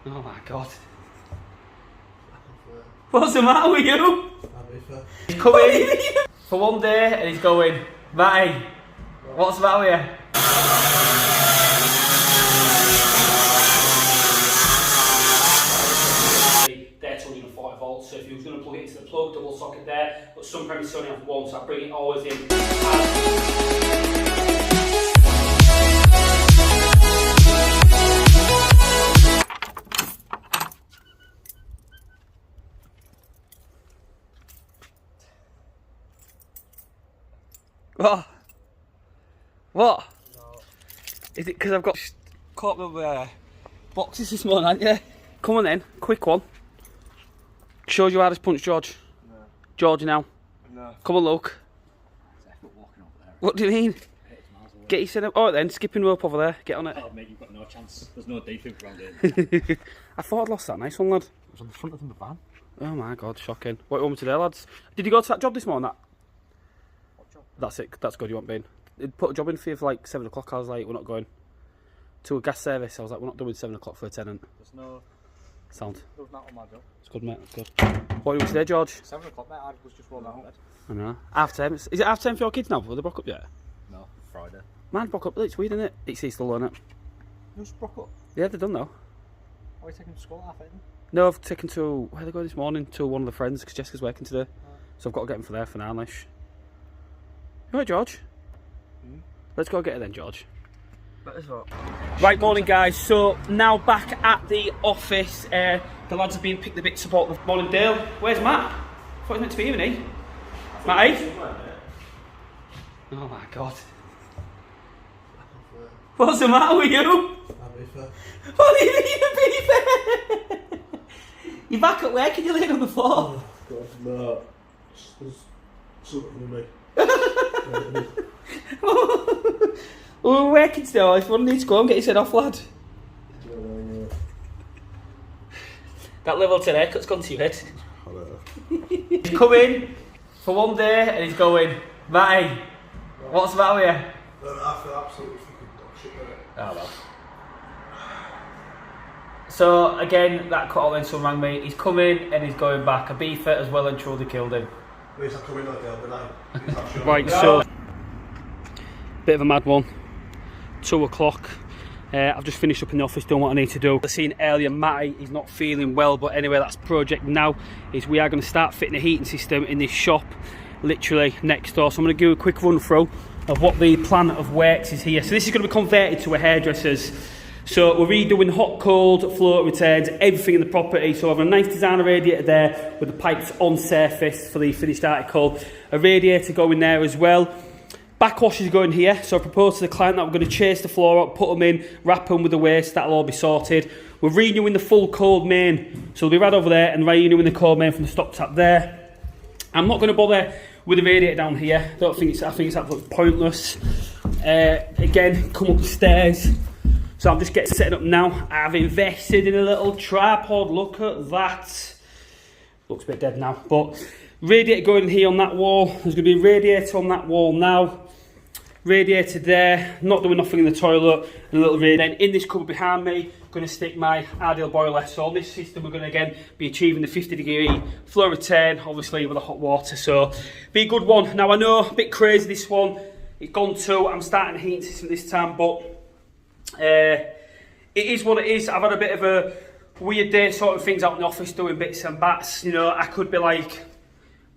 Oh my god. What's the matter with you? He's coming for one day and he's going, Matty, what's the matter with you? They're 240 volts, so if you was going to plug it into the plug, double socket there, but some premises only have one, so I bring it always in. What? What? No. Is it because I've got caught with boxes this morning, haven't you? Come on then, quick one. Showed you how to punch George? No. George now? No. Come on, look. Walking over there. What do you mean? Get your set up. Alright then, skipping rope over there, get on it. Oh mate, you've got no chance. There's no defib around here. I thought I'd lost that nice one, lad. It was on the front of the van. Oh my god, shocking. What are you on today, lads? Did you go to that job this morning? That's it, that's good, you want being. They'd put a job in for you for like 7 o'clock, I was like, we're not going. To a gas service, I was like, we're not doing 7 o'clock for a tenant. There's no... Sound. There's not on my job. It's good, mate, it's good. What are you doing today, George? 7 o'clock, mate, I was just rolling out of bed. I know. Half time, is it half time for your kids now? Have they broke up yet? No, Friday. Man, broke up, it's weird, isn't it? It's still on it. You just broke up? Yeah, they're done now. Are you taking them to school half 8? No, I've taken to, where they go this morning? To one of the friends, because Jessica's working today. So I've got to get them for there for now-ish. Right, George? Let's go get it then, George. Right, morning guys, so now back at the office. The lads have been picked the bits up. Morning Dale, where's Matt? I thought he was meant to be here, isn't he? Matty? Oh my god. What's the matter with you? Ibiza. What do you mean Ibiza? You're back at work and you're laying on the floor? Oh god, no. There's something with me. We're working still, if one needs to go and get his head off, lad. That level 10 haircut's gone to your head. He's come in for one day and he's going, Matty, what's the matter with you? I feel absolutely fucking dog shit with it. Oh well. So again, that cut out when someone rang me. He's coming and he's going back. Ibiza as well and truly killed him. At least I come in like the other night. Right, so bit of a mad one. 2 o'clock. I've just finished up in the office doing what I need to do. I've seen earlier Matty, he's not feeling well, but anyway, that's project now. Is we are going to start fitting a heating system in this shop, literally next door. So I'm going to give a quick run through of what the plan of works is here. So this is going to be converted to a hairdresser's. So we're redoing hot, cold, float returns, everything in the property. So I have a nice designer radiator there with the pipes on surface for the finished article. A radiator going there as well. Backwashers going here. So I proposed to the client that we're going to chase the floor up, put them in, wrap them with the waste. That'll all be sorted. We're renewing the full cold main. So they'll be right over there and renewing the cold main from the stop tap there. I'm not going to bother with the radiator down here. I think it's absolutely pointless. Again, come up the stairs. So I'm just getting set up now. I've invested in a little tripod. Look at that. Looks a bit dead now. But radiator going here on that wall. There's going to be a radiator on that wall now. Radiator there. Not doing nothing in the toilet. And a little radiator. Then in this cupboard behind me, going to stick my ideal boiler. So on this system, we're going to again be achieving the 50-degree flow return, obviously with the hot water. So be a good one. Now I know, a bit crazy this one. It's gone to, I'm starting a heating system this time, but it is what it is. I've had a bit of a weird day sorting things out in the office, doing bits and bats. You know, I could be like,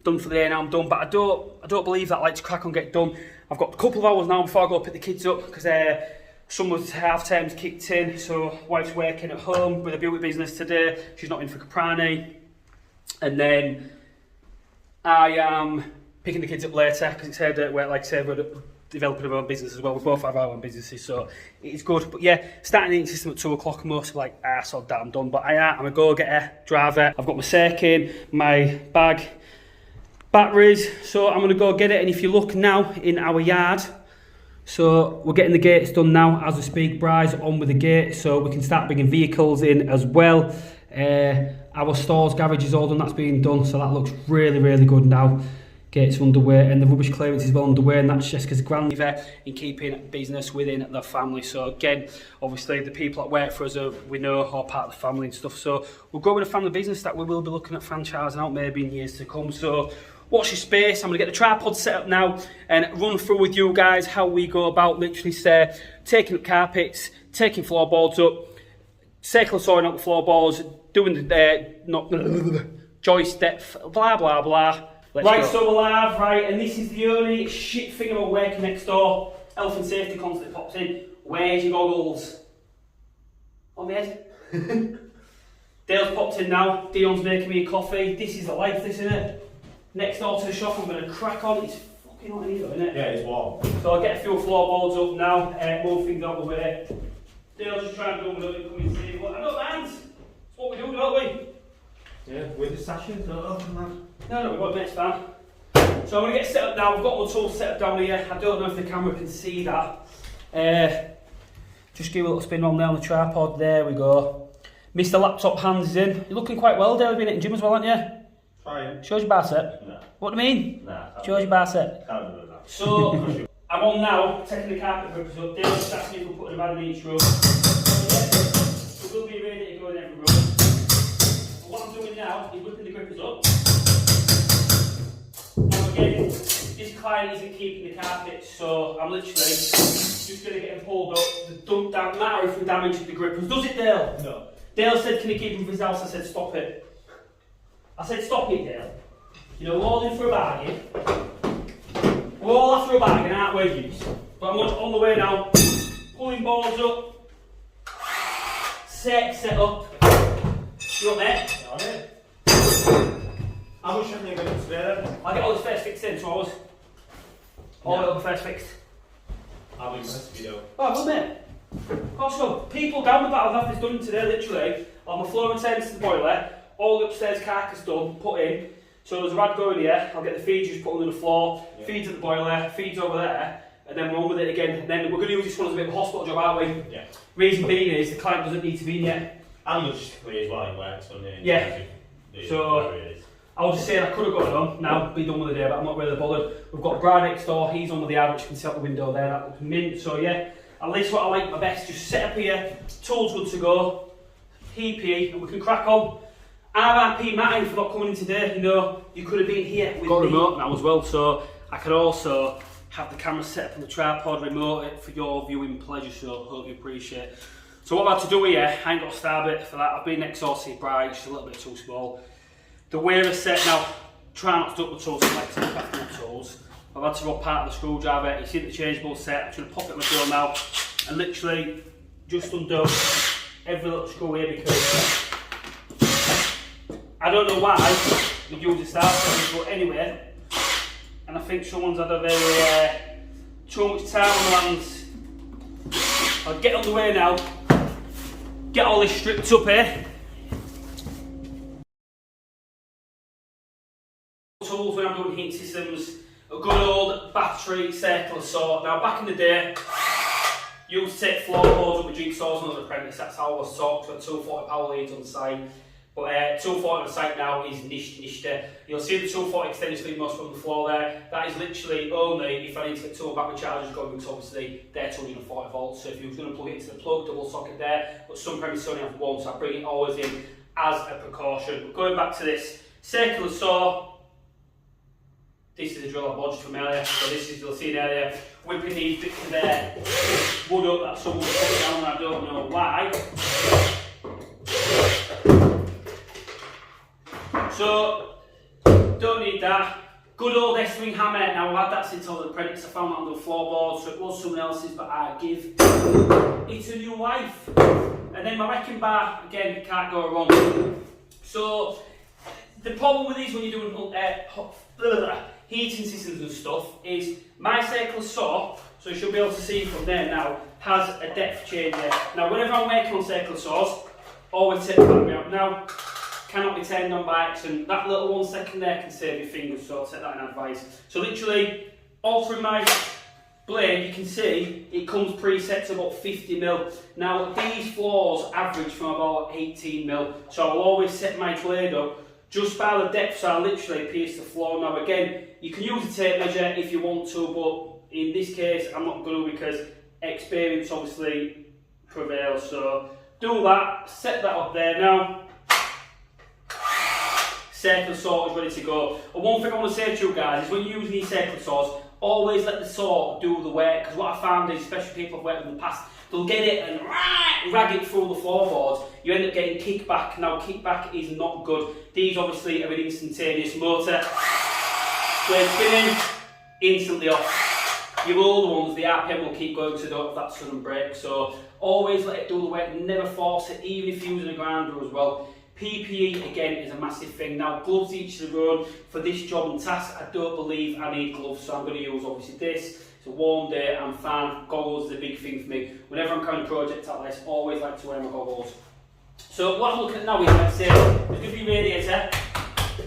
done for the day now, I'm done, but I don't believe that. I like to crack on, get done. I've got a couple of hours now before I go pick the kids up, because summer's half term's kicked in, so wife's working at home with a beauty business today. She's not in for Caprani. And then I am picking the kids up later, because it's her day at work, like I said, we're developing our own business as well. We both have our own businesses, so it's good. But yeah, starting the heating system at 2 o'clock, most like, sod that, I'm done. But I'm a go-getter, driver. I've got my circuit, my bag, batteries, so I'm gonna go get it. And if you look now in our yard, so we're getting the gates done now as we speak. Bry's on with the gate, so we can start bringing vehicles in as well. Our stores, garage is all done, that's being done, so that looks really, really good now. gates underway, and the rubbish clearance is well underway, and that's Jessica's grandmother in keeping business within the family. So again, obviously the people that work for us we know are part of the family and stuff. So we're growing a family business that we will be looking at franchising out maybe in years to come. So watch your space. I'm going to get the tripod set up now and run through with you guys how we go about literally say taking up carpets, taking floorboards up, circular sawing out the floorboards, doing the joist depth, blah blah blah. Right, so we're live, right, and this is the only shit thing about working next door. Health and safety constantly pops in. Where's your goggles? On the head. Dale's popped in now. Dion's making me a coffee. This is the life, this, isn't it? Next door to the shop, I'm going to crack on. It's fucking hot in here, isn't it? Yeah, it's warm. So I'll get a few floorboards up now, move things out of the way. Dale's just trying to do a little bit, come and see. Well, I don't mind. It's what we do, don't we? Yeah, with the sashes, don't open that. No, we've got next fan. So I'm going to get set up now. We've got all the tools set up down here. I don't know if the camera can see that. Just give a little spin on there on the tripod. There we go. Mr. Laptop Hands is in. You're looking quite well, Dale. You've been at the gym as well, haven't you? Trying. Shows your bicep. No. What do you mean? Nah. Shows your bicep. Can't do that. So I'm on now, taking the carpet grippers up. Dale's just asking if we're putting a bed in each room. So we'll be ready to go in every room. What I'm doing now is whipping the grippers up. Now again, this client isn't keeping the carpet, so I'm literally just going to get him pulled up. Don't matter if we damage the grippers. Does it, Dale? No. Dale said, can he keep him for his house? I said, stop it. I said, stop it, Dale. You know, we're all in for a bargain. We're all after a bargain, aren't we, Hughes? But I'm on the way now. Pulling boards up. Set up. You up, mate? On it. How much have you got today then? I'll get all this first fixed in 2 hours. All the other first fixed. I'll be impressed if you do. Oh, well, mate. Of course, so people down the back, I'll have this done today, literally. On my floor returns to the boiler, all the upstairs carcass done, put in. So there's a rad going here, I'll get the feeds just put under the floor, feeds at the boiler, feeds over there, and then we're on with it again. And then we're going to use this one as a bit of a hospital job, aren't we? Yeah. Reason being is the client doesn't need to be in yet. And logistically as well, it works on it. Yeah. So I was just saying I could have got it on now, be done with the day, but I'm not really bothered. We've got Brad next door, he's on with the yard, which you can see out the window there, that looks mint. So yeah, at least what I like my best, just set up here, tools good to go, PPE, and we can crack on. RIP Matty for not coming in today, you know, you could have been here with me. Got a remote now as well, so I can also have the camera set up on the tripod, remote it for your viewing pleasure, so hope you appreciate it. So what I'm about to do here, I ain't got a star bit for that, I've been next door to see bright, it's just a little bit too small. The way it's set now, try not to duck the tools, select and look after the tools. I've had to rub part of the screwdriver, you see the changeable set, I'm going to pop it in my drill now, and literally just undo every little screw here because I don't know why we use the star service, but anyway, and I think someone's had a very too much time on their hands. I'll get on the way now, get all this stripped up here. Tools when I'm doing heat systems, a good old battery circular saw. Now back in the day, you used to take floorboards up with jigsaws and other apprentice, that's how I was taught, so 240 power leads on the side. But 240 on the site now is niched there. You'll see the 240 extension lead most from the floor there. That is literally only if I need to get 2 battery chargers going, because obviously they're 240 volts. So if you were going to plug it into the plug, double socket there, but some premises only have one, so I bring it always in as a precaution. But going back to this circular saw, this is a drill I bodged from earlier. So this is, you'll see there, whipping these bits of there, wood up that someone put down, and I don't know why. So, don't need that. Good old S-ring hammer. Now I've had that since I was an apprentice. I found that on the floorboard, so it was someone else's, but I give it a new life. And then my wrecking bar, again, can't go wrong. So, the problem with these when you're doing heating systems and stuff is my circular saw, so you should be able to see from there now, has a depth changer. Now, whenever I'm working on circular saws, always set the battery up. Now, cannot be turned on by accident. That little 1 second there can save your fingers, so I'll take that in advice. So literally, altering my blade, you can see it comes preset to about 50mm. Now these floors average from about 18mm, so I'll always set my blade up just by the depths I literally pierce the floor. Now again, you can use a tape measure if you want to, but in this case I'm not going to, because experience obviously prevails. So do that, set that up there now. Circle saw is ready to go. And one thing I want to say to you guys is when you're using these circle saws, always let the saw do the work, because what I found is, especially people I've worked with in the past, they'll get it and rag it through the floorboards. You end up getting kickback. Now kickback is not good. These obviously are an instantaneous motor. Blade spinning, instantly off. Your older ones, the RPM will keep going, so don't have that sudden break. So always let it do the work, never force it, even if you're using a grinder as well. PPE again is a massive thing. Now gloves each of their own. For this job and task, I don't believe I need gloves, so I'm going to use obviously this. It's a warm day, I'm fine. Goggles is a big thing for me. Whenever I'm carrying a project like this, I always like to wear my goggles. So what I'm looking at now is, let's say, there's going to be a radiator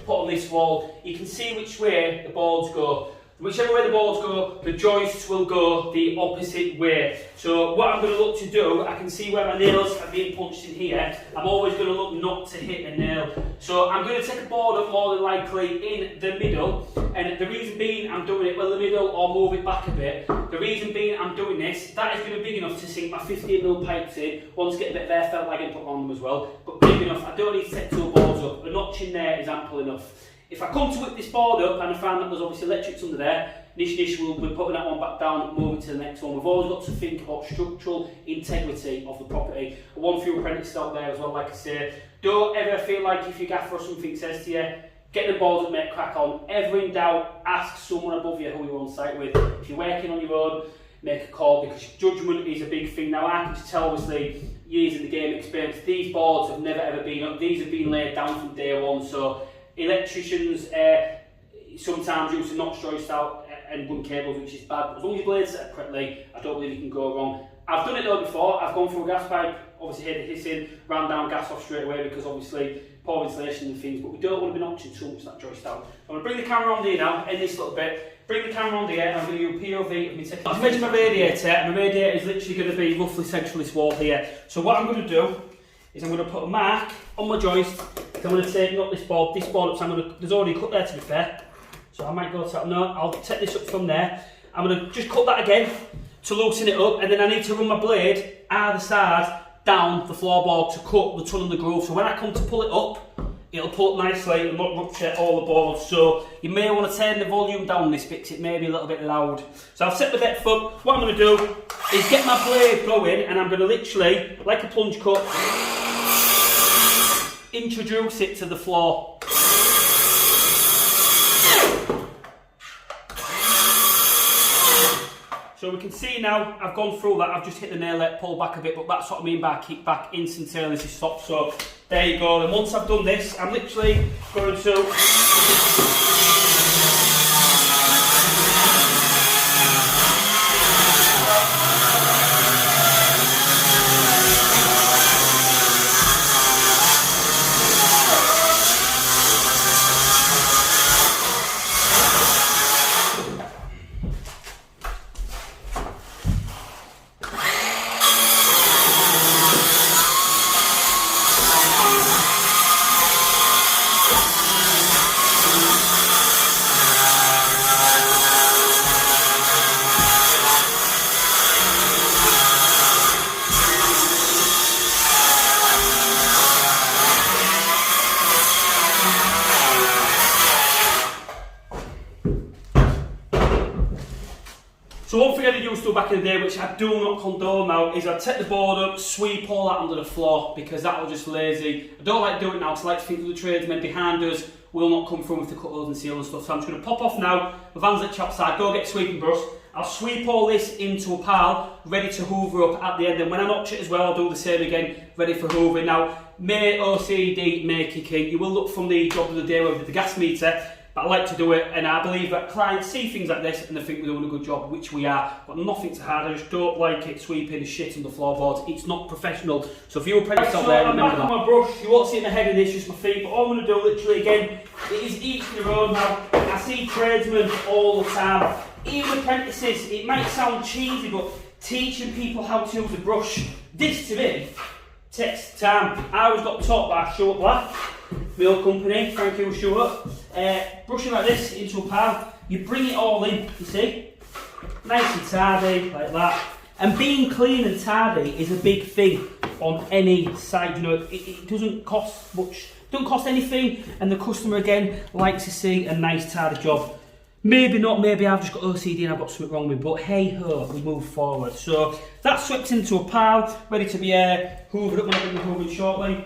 put on this wall. You can see which way the boards go. Whichever way the boards go, the joists will go the opposite way. So what I'm going to look to do, I can see where my nails are being punched in here. I'm always going to look not to hit a nail. So I'm going to take a board up more than likely in the middle. And the reason being I'm doing it, well, the middle, or move it back a bit. The reason being I'm doing this, that is going to be big enough to sink my 15mm pipes in. Once get a bit of air felt like I put on them as well. But big enough, I don't need to set 2 boards up. A notch in there is ample enough. If I come to whip this board up and I find that there's obviously electrics under there, nish we'll be putting that one back down, moving to the next one. We've always got to think about structural integrity of the property. And one for you apprentices out there as well, like I say, don't ever feel like if your gaffer or something says to you, get the boards up, mate, crack on. Ever in doubt, ask someone above you who you're on site with. If you're working on your own, make a call, because judgment is a big thing. Now I can just tell, obviously, years in the game experience, these boards have never ever been up. These have been laid down from day one, so electricians sometimes use a notch joist out and run cables, which is bad, but as long as your blades set up correctly, I don't believe you can go wrong. I've done it though before. I've gone through a gas pipe, obviously heard the hissing, ran down gas off straight away, because obviously poor insulation and things, but we don't want to be notching too much that joist out. I'm going to bring the camera on here now, in this little bit, bring the camera on here, and I'm going to do a POV of me taking. I've measured my radiator, and my radiator is literally going to be roughly central this wall here. So what I'm going to do is I'm going to put a mark on my joist. I'm going to take not this board up, so I'm going to, there's already a cut there to be fair, so I might go to that. No, I'll take this up from there. I'm going to just cut that again to loosen it up, and then I need to run my blade either side down the floorboard to cut the tunnel and the groove, so when I come to pull it up, it'll pull up nicely and not rupture all the boards. So you may want to turn the volume down this bit, 'cause it may be a little bit loud. So I've set the depth up. What I'm going to do is get my blade going, and I'm going to literally, like a plunge cut, introduce it to the floor. So we can see now, I've gone through that, I've just hit the nail, let pull back a bit, but that's what I mean by kickback, instantaneously stop. So there you go. And once I've done this, I'm literally going to So one thing I did used to do back in the day, which I do not condone now, is I'd take the board up, sweep all that under the floor, because that was just lazy. I don't like doing it now, because I like to think that the tradesmen behind us will not come through with the cut holes and seal and stuff. So I'm just going to pop off now, my van's at chop side, go get a sweeping brush. I'll sweep all this into a pile, ready to hoover up at the end. And when I notch it as well, I'll do the same again, ready for hoovering. Now, may OCD may kick in. You will look from the job of the day with the gas meter, but I like to do it, and I believe that clients see things like this and they think we're doing a good job, which we are, but nothing to hard. I just don't like it sweeping shit on the floorboards. It's not professional. So if you're a apprentice out there, remember that. I'm back on my brush. You won't see my head in this, just my feet, but all I'm going to do literally again, it is each their own now. I see tradesmen all the time, even apprentices. It might sound cheesy, but teaching people how to use a brush, this to me takes time. I always got taught by Stuart Black, my old company, thank you Stuart. Brushing like this into a pile, you bring it all in, you see? Nice and tidy, like that. And being clean and tidy is a big thing on any site, you know, it doesn't cost much, don't cost anything, and the customer again likes to see a nice tidy job. Maybe not, maybe I've just got OCD and I've got something wrong with me, but hey ho, we move forward. So that's swept into a pile, ready to be hoovered up when I'm going to be hoovering shortly.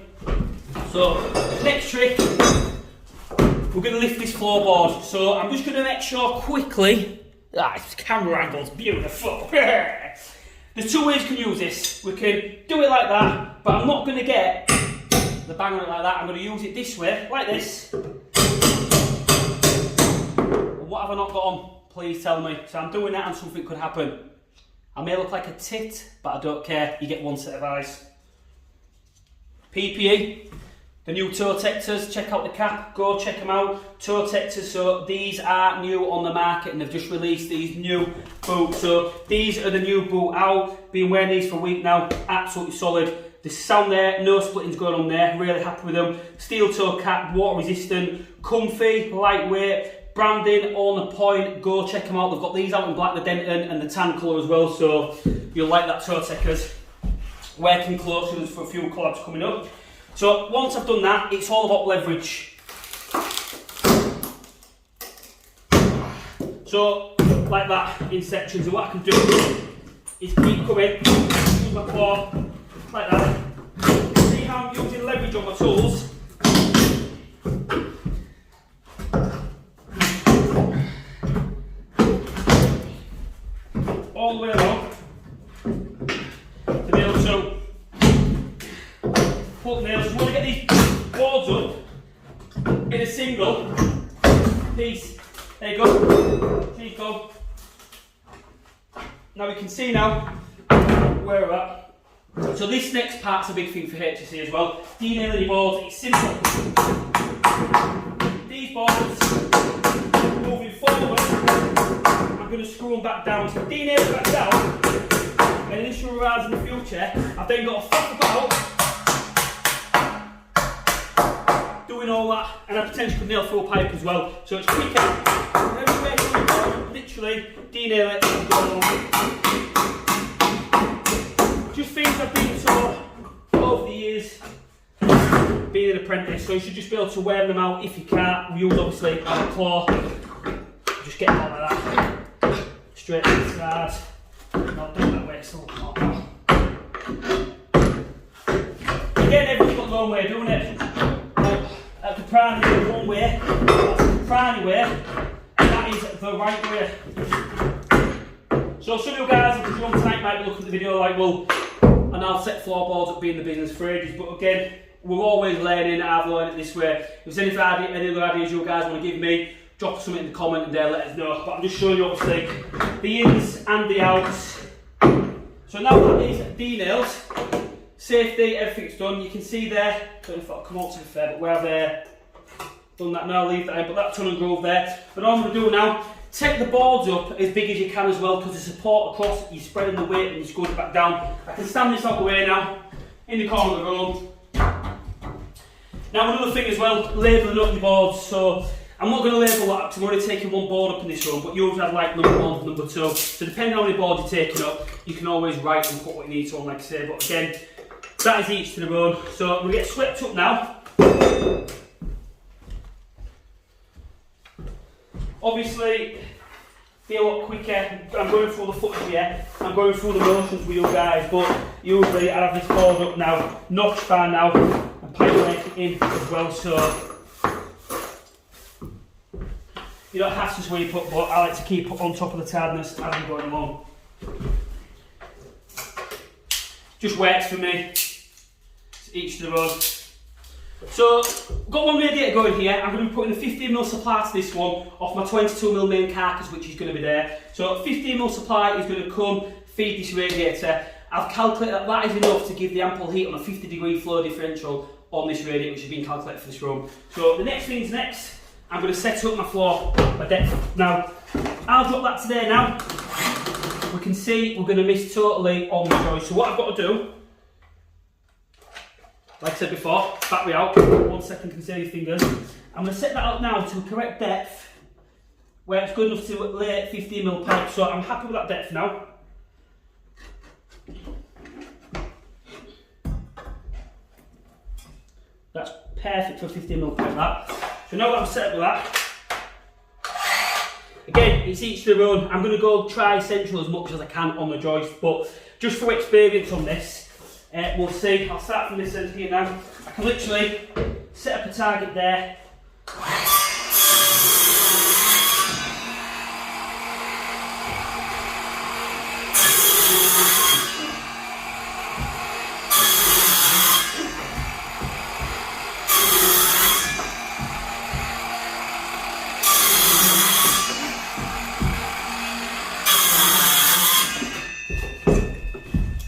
So next trick, we're going to lift this floorboard. So I'm just going to make sure quickly, this camera angle's beautiful. There's two ways you can use this. We can do it like that, but I'm not going to get the bang on it like that. I'm going to use it this way, like this. What have I not got on? Please tell me. So I'm doing that and something could happen. I may look like a tit, but I don't care. You get one set of eyes. PPE, the new toe protectors. Check out the cap. Go check them out. Toe protectors. So these are new on the market and they've just released these new boots. So these are the new boot out. Been wearing these for a week now. Absolutely solid. There's sound there. No splittings going on there. Really happy with them. Steel toe cap. Water resistant. Comfy. Lightweight. Branding on the point, go check them out. They've got these out in black, the Denton and the tan colour as well, so you'll like that toe takers. Working closely for a few collabs coming up. So once I've done that, it's all about leverage. So like that in sections, and what I can do is keep coming, use my claw like that. See how I'm using leverage on my tools. All the way along to be able to put nails. You want to get these boards up in a single piece. There you go. There you go. Now we can see now where we're at. So this next part's a big thing for HVAC as well. Denailing your boards, it's simple. These boards moving forward. I'm going to screw them back down. So denail it back down, and this will arise in the future. I've then got to flip about, doing all that, and I potentially could nail through a pipe as well. So it's quicker. Literally denail it and go on. Just things I've been taught over the years being an apprentice. So you should just be able to wear them out. If you can't, we use obviously a claw. Just get them out like that. Straight to the side, not doing that way, so again, everyone's got their own way of doing it. At the primary way, one way, that's the primary way, that is the right way. So some of you guys, if you're on tonight, might be looking at the video like, well, and I'll set floorboards up being in the business for ages, but again, we're always learning. I've learned it this way. If there's any other ideas you guys want to give me, drop something in the comment and let us know. But I'm just showing you obviously the ins and the outs. So now that these denails, safety, everything's done. You can see there, I don't know if I'll come out to the fair, but where I've done that now, leave that in, but that tunnel groove there. But all I'm going to do now, take the boards up as big as you can as well, because the support across, you're spreading the weight and you're screwing it back down. I can stand this out the way now, in the corner of the room. Now another thing as well, labelling up your boards. So I'm not going to label that because I'm only taking one board up in this room, but you always have like number 1, number 2. So depending on how many boards you're taking up, you can always write and put what you need on, like I say. But again, that is each to their own. So we get swept up now. Obviously, be a lot quicker. I'm going through the footage here. I'm going through the motions with you guys, but usually I have this board up now, notch bar now, and pipe it in as well. So you don't have to just where you put, but I like to keep on top of the tiredness as I'm going along. Just works for me. It's each to their own. So, got one radiator going here. I'm going to be putting a 15mm supply to this one off my 22mm main carcass, which is going to be there. So 15mm supply is going to come, feed this radiator. I've calculated that that is enough to give the ample heat on a 50-degree flow differential on this radiator, which has been calculated for this room. So the next thing's next. I'm going to set up my floor, my depth. Now, I'll drop that to there now. We can see we're going to miss totally on the joist. So what I've got to do like I said before, battery out, 1 second, can see your fingers. I'm going to set that up now to a correct depth where it's good enough to lay 15mm pipe, so I'm happy with that depth now. That's perfect for 15mm pipe, that. So now that I'm set up with that, again, it's each their own. I'm going to go try central as much as I can on the joist, but just for experience on this, we'll see. I'll start from this end here now. I can literally set up a target there.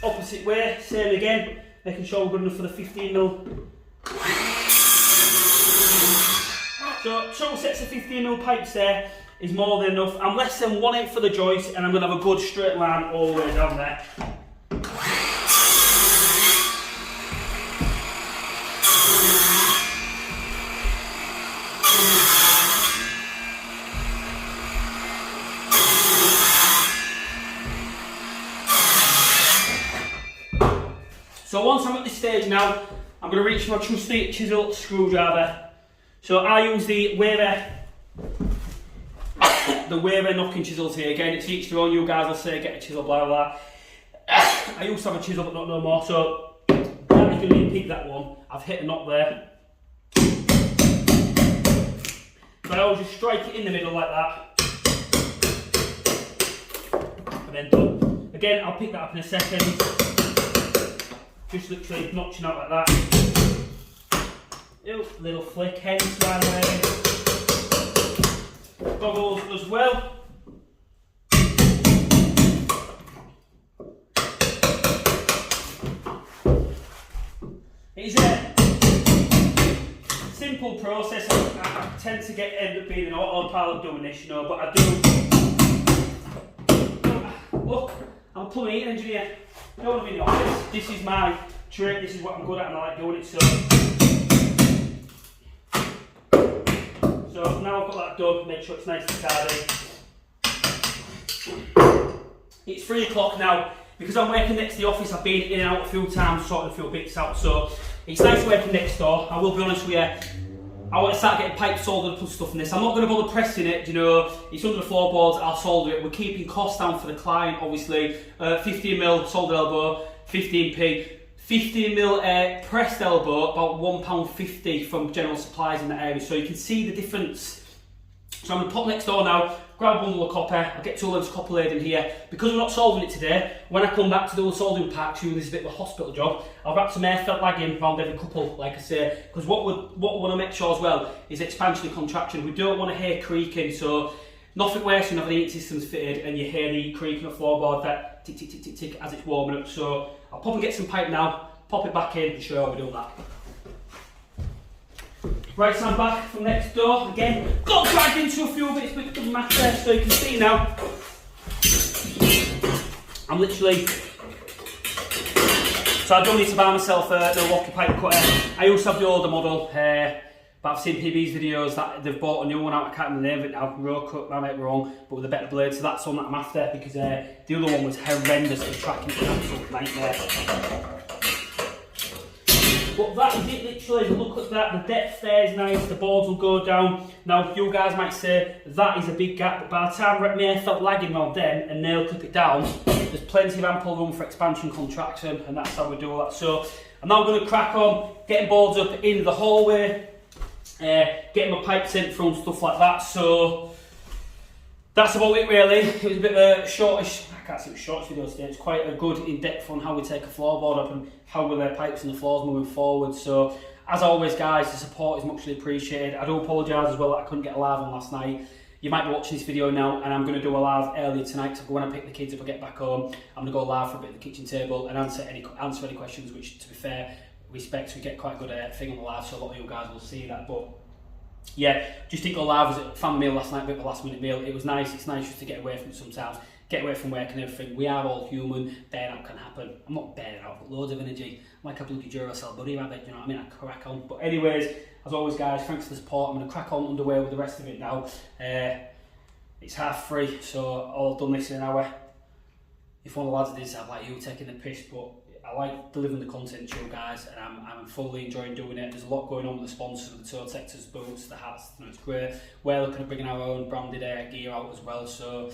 Opposite way, same again, making sure we're good enough for the 15mm. So, total sets of 15mm pipes there is more than enough. I'm less than 1/8 for the joist, and I'm going to have a good straight line all the way down there. So once I'm at this stage now, I'm going to reach for my trusty chisel screwdriver. So I use the Weber knocking chisels here. Again, it's each their own. You guys will say get a chisel, blah blah. I used to have a chisel, but not no more. So I'm going to pick that one. I've hit a knot there. So I always just strike it in the middle like that, and then done. Again, I'll pick that up in a second. Just literally notching out like that. Ew, little flick, hence why I'm wearing goggles as well. It's a simple process. I tend to end up being an autopilot doing this, you know, but I do. Look, I'm a plumbing heating engineer. I don't want to be in the office. This is my trade, this is what I'm good at, and I like doing it. So now I've got that done, make sure it's nice and tidy. It's 3 o'clock now. Because I'm working next to the office, I've been in and out a few times, sorting a few bits out. So it's nice working next door. I will be honest with you, I want to start getting pipes soldered up and stuff in this. I'm not going to bother pressing it, you know, it's under the floorboards, I'll solder it. We're keeping costs down for the client, obviously. 15mm soldered elbow, 15p. 15mm pressed elbow, about £1.50 from general supplies in that area. So you can see the difference. So I'm going to pop next door now, grab a bundle of copper, I'll get 2 lengths of copper laid in here. Because we're not soldering it today, when I come back to do the soldering pack, this is a bit of a hospital job, I'll wrap some air felt lagging around every couple, like I say, because what we want to make sure as well is expansion and contraction. We don't want to hear creaking, so nothing worse than having the heating systems fitted and you hear the creaking of the floorboard, that tick, tick, tick, tick, tick as it's warming up. So I'll pop and get some pipe now, pop it back in and show you how we do that. Right, so I'm back from next door again. Got dragged into a few bits, but it doesn't matter. So you can see now, I'm literally. So I don't need to buy myself a Milwaukee pipe cutter. I used to have the older model, but I've seen PB's videos that they've bought a new one out. I can't remember the name of it now. Row cut, I might be wrong, but with a better blade. So that's one that I'm after because the other one was horrendous for tracking. It was an absolute nightmare. But that is it literally, look at that, the depth there is nice, the boards will go down. Now you guys might say that is a big gap, but by the time my air felt lagging round then and nail clip it down, there's plenty of ample room for expansion, contraction, and that's how we do all that. So I'm now going to crack on, getting boards up in the hallway, getting my pipes in through and stuff like that. So that's about it really. It was a bit of a shortish, I can't see it was short video today, it's quite a good in-depth on how we take a floorboard up and how we lay pipes in the floors moving forward. So as always guys, the support is muchly appreciated. I do apologise as well that I couldn't get a live on last night. You might be watching this video now and I'm going to do a live earlier tonight, so when I pick the kids up and get back home, I'm going to go live for a bit of the kitchen table and answer any questions, which to be fair, we expect we get quite a good thing on the live, so a lot of you guys will see that. But yeah, just didn't go live, was a family meal last night, a bit of a last minute meal. It was nice, it's nice just to get away from it sometimes, get away from work and everything. We are all human, burnout can happen. I'm not burning out, but loads of energy. I'm like a bloody Duracell buddy rabbit, you know what I mean? I crack on. But anyways, as always guys, thanks for the support. I'm going to crack on underway with the rest of it now. It's 3:30, so all done this in an hour. If one of the lads did have like you taking the piss, but I like delivering the content to you guys, and I'm fully enjoying doing it. There's a lot going on with the sponsors, with the toe protectors, boots, the hats, you know, it's great. We're looking at bringing our own branded gear out as well, so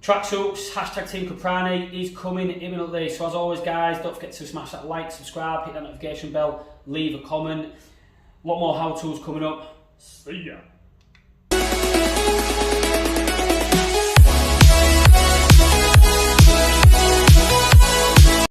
tracksuits, hashtag Team Caprani is coming imminently. So as always guys, don't forget to smash that like, subscribe, hit that notification bell, leave a comment. A lot more how-tos coming up. See ya.